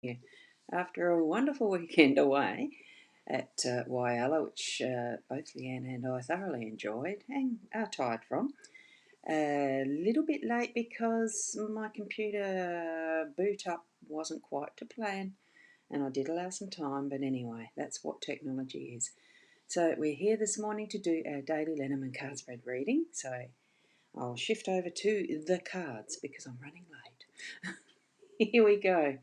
you after a wonderful weekend away at Whyalla, which both Leanne and I thoroughly enjoyed and are tired from. A little bit late because my computer boot up wasn't quite to plan, and I did allow some time, but anyway, that's what technology is. So we're here this morning to do our daily Lenormand card spread reading, so I'll shift over to the cards because I'm running late. Here we go.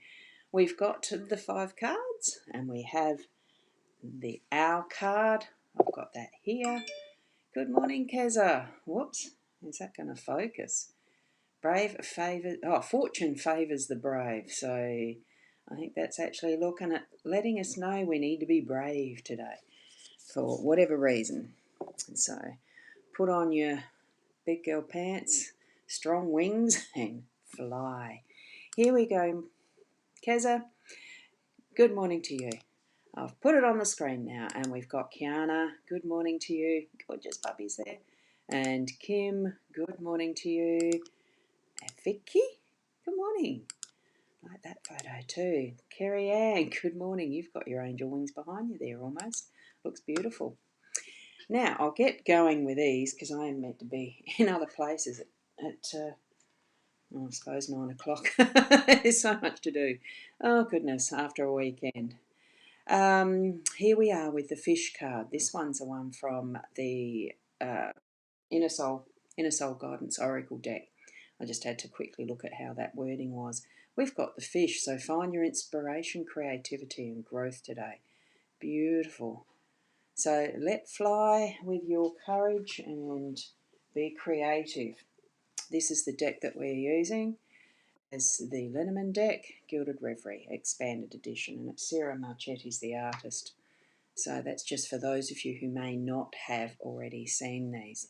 We've got the 5 cards, and we have the Owl card. I've got that here. Good morning, Keza. Whoops, is that going to focus? Fortune favours the brave. So I think that's actually looking at letting us know we need to be brave today for whatever reason. So put on your big girl pants, strong wings, and fly. Here we go, Keza. Good morning to you. I've put it on the screen now, and we've got Kiana. Good morning to you. Gorgeous puppies there. And Kim, good morning to you. And Vicky, good morning. Like that photo too. Kerry Ann, good morning. You've got your angel wings behind you there almost. Looks beautiful. Now, I'll get going with these because I am meant to be in other places at I suppose 9 o'clock. There's so much to do. Oh, goodness, after a weekend. Here we are with the fish card. This one's the one from the Inner Soul Guidance Oracle deck. I just had to quickly look at how that wording was. We've got the fish, so find your inspiration, creativity and growth today. Beautiful. So let fly with your courage and be creative. This is the deck that we're using. It's the Lenormand deck, Gilded Reverie, Expanded Edition, and it's Sarah Marchetti's the artist. So that's just for those of you who may not have already seen these.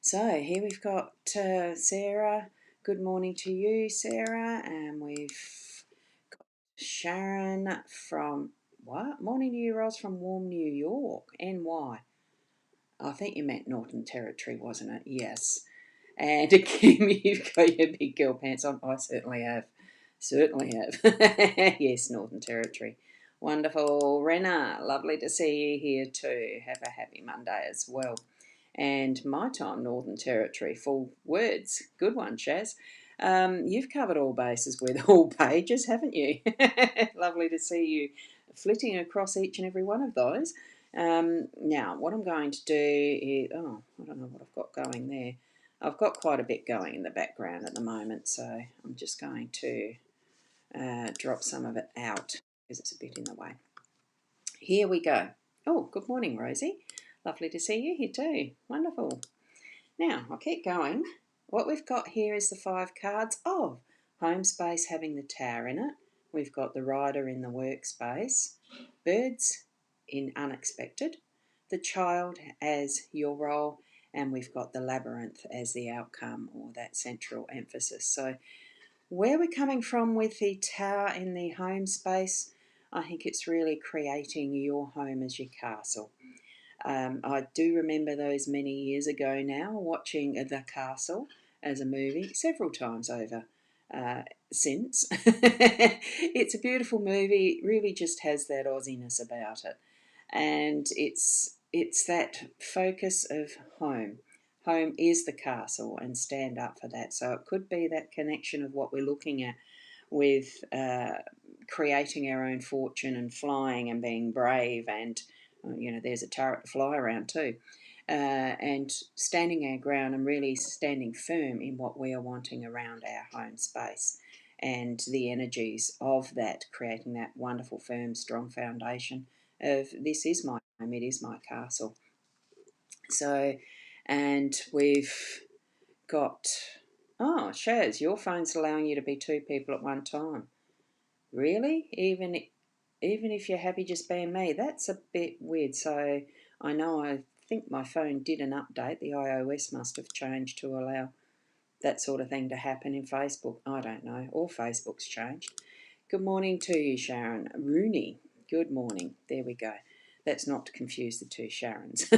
So here we've got Sarah. Good morning to you, Sarah. And we've got Sharon from, what? Morning to you, Ros, from warm New York, NY. I think you meant Northern Territory, wasn't it? Yes. And Kim, you've got your big girl pants on. I certainly have. Yes, Northern Territory. Wonderful. Rena, lovely to see you here too. Have a happy Monday as well. And my time, Northern Territory, full words. Good one, Shaz. You've covered all bases with all pages, haven't you? Lovely to see you flitting across each and every one of those. Now, what I'm going to do is, I don't know what I've got going there. I've got quite a bit going in the background at the moment, so I'm just going to drop some of it out because it's a bit in the way. Here we go. Oh, good morning, Rosie. Lovely to see you here too. Wonderful. Now, I'll keep going. What we've got here is the 5 cards of home space having the Tower in it. We've got the Rider in the workspace, birds in unexpected, the Child as your role, and we've got the Labyrinth as the outcome or that central emphasis. So where we're coming from with the Tower in the home space, I think it's really creating your home as your castle. I do remember those many years ago now, watching The Castle as a movie several times over since. It's a beautiful movie. It really just has that Aussiness about it. And it's that focus of home. Home is the castle, and stand up for that. So it could be that connection of what we're looking at with creating our own fortune and flying and being brave, and there's a turret to fly around too, and standing our ground and really standing firm in what we are wanting around our home space and the energies of that, creating that wonderful, firm, strong foundation of this is my home, it is my castle. So, and we've got, Shaz, your phone's allowing you to be 2 people at one time. Really? Even if you're happy just being me? That's a bit weird. So I think my phone did an update. The iOS must have changed to allow that sort of thing to happen in Facebook. I don't know. Or Facebook's changed. Good morning to you, Sharon. Rooney, good morning. There we go. That's not to confuse the 2 Sharons.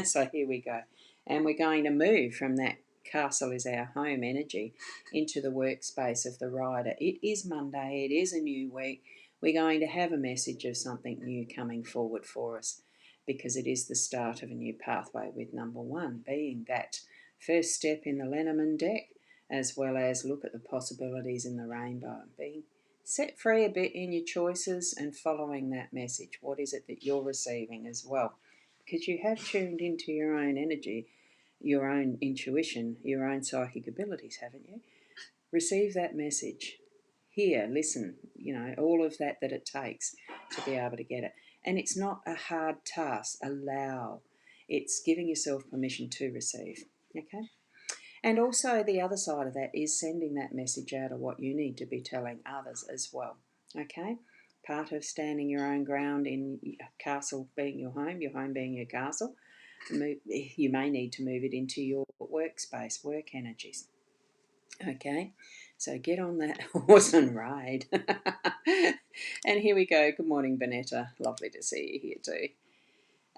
So here we go. And we're going to move from that castle is our home energy, into the workspace of the rider. It is Monday. It is a new week. We're going to have a message of something new coming forward for us, because it is the start of a new pathway, with number 1 being that first step in the Lenormand deck, as well as look at the possibilities in the rainbow, and being set free a bit in your choices and following that message. What is it that you're receiving as well? Because you have tuned into your own energy, your own intuition, your own psychic abilities, haven't you? Receive that message. Hear, listen, all of that it takes to be able to get it. And it's not a hard task. Allow. It's giving yourself permission to receive. Okay? And also the other side of that is sending that message out of what you need to be telling others as well. Okay? Part of standing your own ground in castle being your home being your castle, you may need to move it into your workspace, work energies. Okay? So get on that horse and ride. And here we go. Good morning, Bonetta. Lovely to see you here too.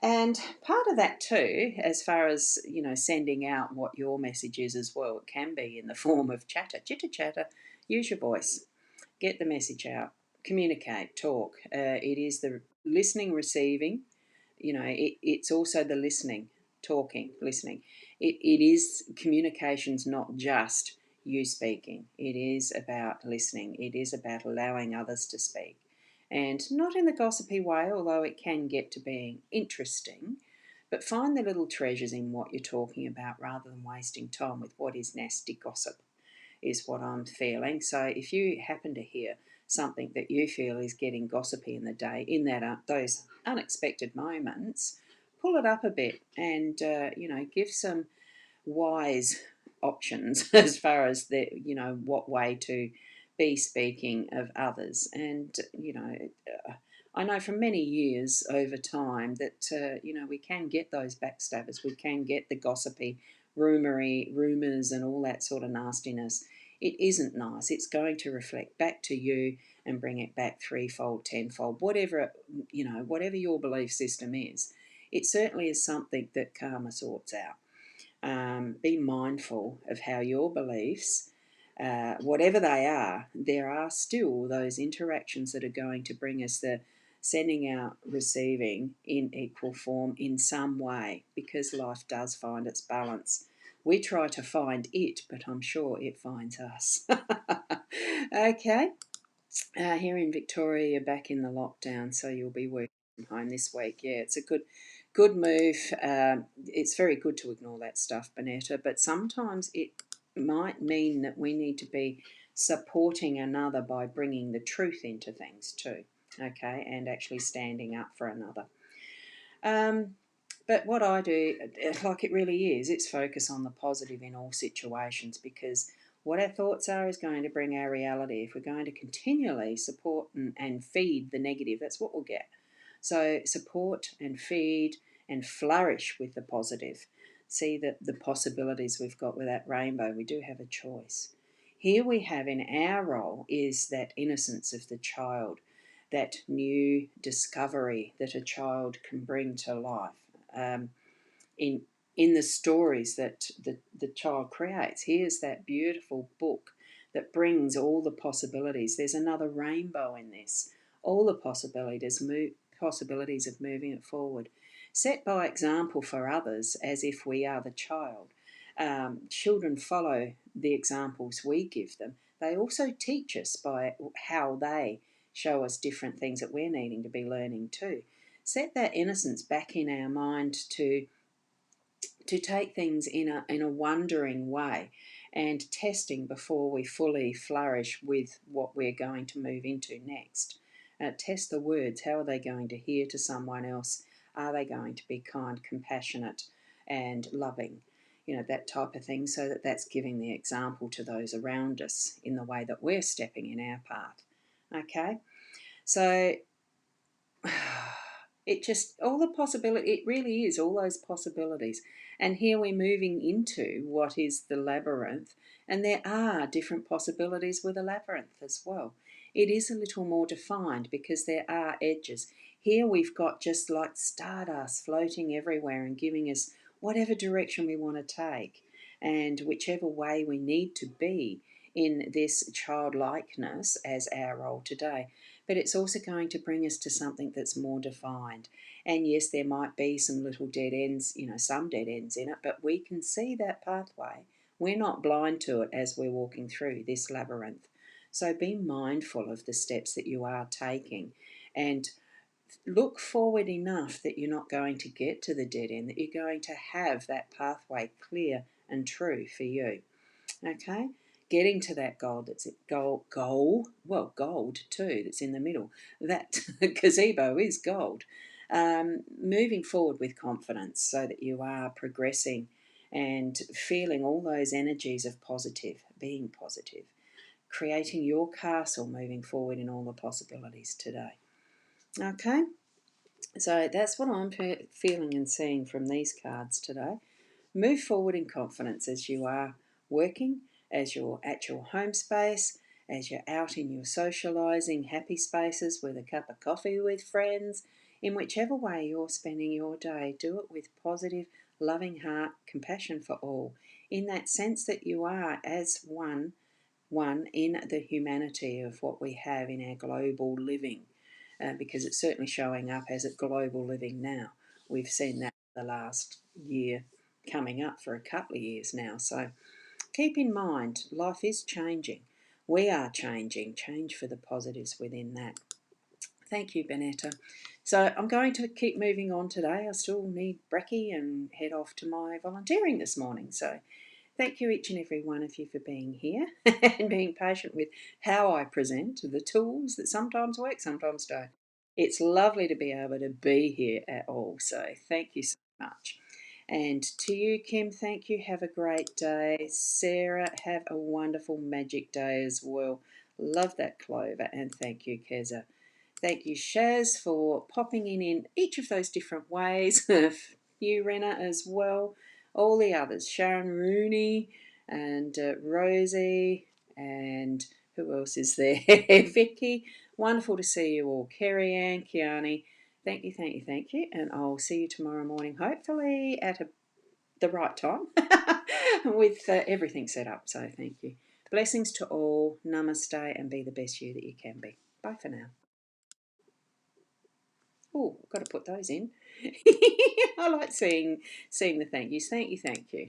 And part of that too, as far as, sending out what your message is as well, it can be in the form of chatter, chitter-chatter. Use your voice. Get the message out. Communicate, talk. It is the listening, receiving. It's also the listening, talking, listening. It is communications, not just you speaking. It is about listening. It is about allowing others to speak. And not in the gossipy way, although it can get to being interesting, but find the little treasures in what you're talking about rather than wasting time with what is nasty gossip, is what I'm feeling. So if you happen to hear something that you feel is getting gossipy in the day, in that those unexpected moments, pull it up a bit and, give some wise options as far as what way to be speaking of others. And I know from many years over time that we can get those backstabbers, we can get the gossipy rumours and all that sort of nastiness. It isn't nice. It's going to reflect back to you and bring it back threefold, tenfold, whatever your belief system is. It certainly is something that karma sorts out. Be mindful of how your beliefs, whatever they are, there are still those interactions that are going to bring us the sending out, receiving in equal form in some way, because life does find its balance. We try to find it, but I'm sure it finds us. Okay. Here in Victoria, you're back in the lockdown, so you'll be working from home this week. Yeah, it's a good move. It's very good to ignore that stuff, Bonetta, but sometimes it might mean that we need to be supporting another by bringing the truth into things too, okay, and actually standing up for another. But what I do, like it really is, it's focus on the positive in all situations, because what our thoughts are is going to bring our reality. If we're going to continually support and feed the negative, that's what we'll get. So support and feed and flourish with the positive. See the possibilities we've got with that rainbow. We do have a choice. Here we have in our role is that innocence of the child, that new discovery that a child can bring to life. In the stories that the child creates. Here's that beautiful book that brings all the possibilities. There's another rainbow in this. All the possibilities of moving it forward. Set by example for others as if we are the child. Children follow the examples we give them. They also teach us by how they show us different things that we're needing to be learning too. Set that innocence back in our mind to take things in a wondering way and testing before we fully flourish with what we're going to move into next. Test the words. How are they going to hear to someone else? Are they going to be kind, compassionate and loving? That type of thing, so that's giving the example to those around us in the way that we're stepping in our path. Okay? So it really is all those possibilities. And here we're moving into what is the labyrinth, and there are different possibilities with a labyrinth as well. It is a little more defined because there are edges. Here we've got just like stardust floating everywhere and giving us whatever direction we want to take. and whichever way we need to be in this childlikeness as our role today. But it's also going to bring us to something that's more defined. And yes, there might be some little dead ends, some dead ends in it, but we can see that pathway. We're not blind to it as we're walking through this labyrinth. So be mindful of the steps that you are taking, and look forward enough that you're not going to get to the dead end, that you're going to have that pathway clear and true for you. Okay? Getting to that goal that's gold too, that's in the middle. That gazebo is gold. Moving forward with confidence so that you are progressing and feeling all those energies of positive, being positive, creating your castle, moving forward in all the possibilities today. Okay? So that's what I'm feeling and seeing from these cards today. Move forward in confidence as you are working, as you're at your home space, as you're out in your socialising happy spaces with a cup of coffee with friends. In whichever way you're spending your day, do it with positive, loving heart, compassion for all, in that sense that you are as one in the humanity of what we have in our global living, because it's certainly showing up as a global living now. We've seen that the last year, coming up for a couple of years now. So keep in mind, life is changing. We are changing. Change for the positives within that. Thank you, Benetta. So I'm going to keep moving on today. I still need brekkie and head off to my volunteering this morning. So thank you, each and every one of you, for being here and being patient with how I present the tools that sometimes work, sometimes don't. It's lovely to be able to be here at all. So thank you so much. And to you, Kim, thank you. Have a great day. Sarah, have a wonderful magic day as well. Love that clover. And thank you, Keza. Thank you, Shaz, for popping in each of those different ways. You, Renna, as well. All the others, Sharon Rooney and Rosie, and who else is there? Vicky. Wonderful to see you all. Kerry Ann, Kiani. Thank you, thank you, thank you. And I'll see you tomorrow morning, hopefully at the right time with everything set up. So thank you. Blessings to all. Namaste, and be the best you that you can be. Bye for now. Oh, got to put those in. I like seeing the thank yous. Thank you, thank you.